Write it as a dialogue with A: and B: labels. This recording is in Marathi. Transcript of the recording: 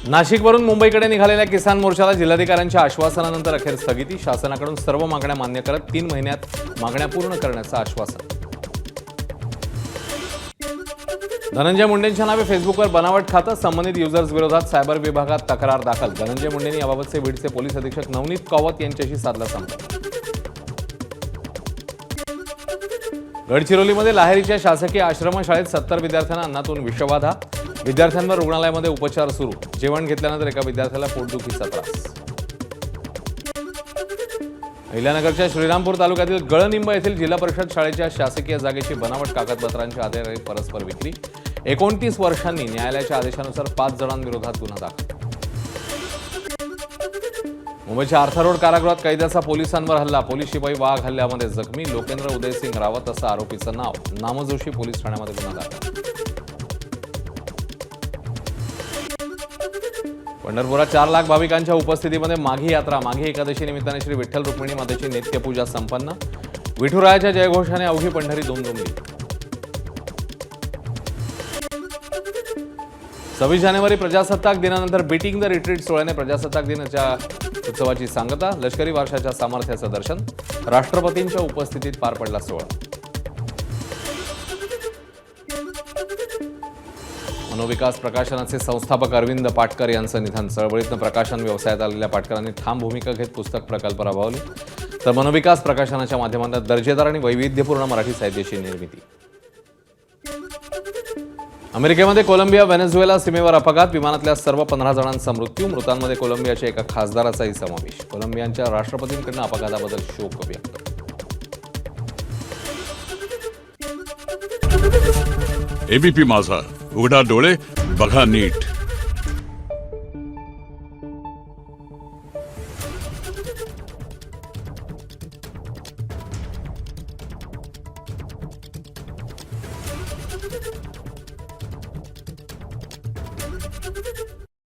A: नाशिकवरून मुंबईकडे निघालेल्या किसान मोर्चाला जिल्हाधिकाऱ्यांच्या आश्वासनानंतर अखेर स्थगिती। शासनाकडून सर्व मागण्या मान्य करत 3 महिन्यात मागण्या पूर्ण करण्याचं आश्वासन। धनंजय मुंडेंच्या नावे फेसबुकवर बनावट खातं, संबंधित युजर्स विरोधात सायबर विभागात तक्रार दाखल। धनंजय मुंडेंनी याबाबतचे बीडचे पोलीस अधीक्षक नवनीत कावत यांच्याशी साधला संपर्क। गडचिरोलीमध्ये लाहेरीच्या शासकीय आश्रमशाळेत 70 विद्यार्थ्यांना अन्नातून विषबाधा। विद्यार्थ्यांवर रुग्णालयामध्ये उपचार सुरू। जेवण घेतल्यानंतर एका विद्यार्थ्याला पोटदुखीचा त्रास। अहिल्यानगरच्या श्रीरामपूर तालुक्यातील गळनिंब येथील जिल्हा परिषद शाळेच्या शासकीय जागेची बनावट कागदपत्रांच्या आधारे परस्पर विक्री। 29 वर्षांनी न्यायालयाच्या आदेशानुसार 5 जणांविरोधात गुन्हा दाखल। मुंबईच्या आर्थर रोड कारागृहात कैद्याचा पोलिसांवर हल्ला। पोलीस शिपाई वाघ हल्ल्यामध्ये जखमी। लोकेंद्र उदयसिंग रावत असं आरोपीचं नाव। नामजोशी पोलीस ठाण्यामध्ये गुन्हा दाखल। पंढरपुरात 4 लाख भाविकांच्या उपस्थितीमध्ये माघी यात्रा। माघी एकादशी निमित्ताने श्री विठ्ठल रुक्मिणी मातेची नित्यपूजा संपन्न। विठुरायाच्या जयघोषाने अवघी पंढरी दुमदुमली। 26 जानेवारी प्रजासत्ताक दिनानंतर बीटिंग द रिट्रीट सोहळ्याने प्रजासत्ताक दिनाच्या उत्सवाची सांगता। लष्करी वारशाच्या सामर्थ्याचं दर्शन। राष्ट्रपतींच्या उपस्थितीत पार पडला सोहळा। मनोविकास प्रकाशनाचे संस्थापक अरविंद पाटकर यांचं निधन। चळवळीतनं प्रकाशन व्यवसायात आलेल्या पाटकरांनी ठाम भूमिका घेत पुस्तक प्रकल्प राबवले, तर मनोविकास प्रकाशनाच्या माध्यमातून दर्जेदार आणि वैविध्यपूर्ण मराठी साहित्याची निर्मिती। अमेरिकेमध्ये कोलंबिया व्हेनेझुएला सीमेवर अपघात। विमानातल्या सर्व 15 जणांचा मृत्यू। मृतांमध्ये कोलंबियाच्या एका खासदाराचाही समावेश। कोलंबियाच्या राष्ट्रपतींकडून अपघाताबद्दल शोक व्यक्त।
B: एबीपी माझा, उघडा डोळे बघा नीट।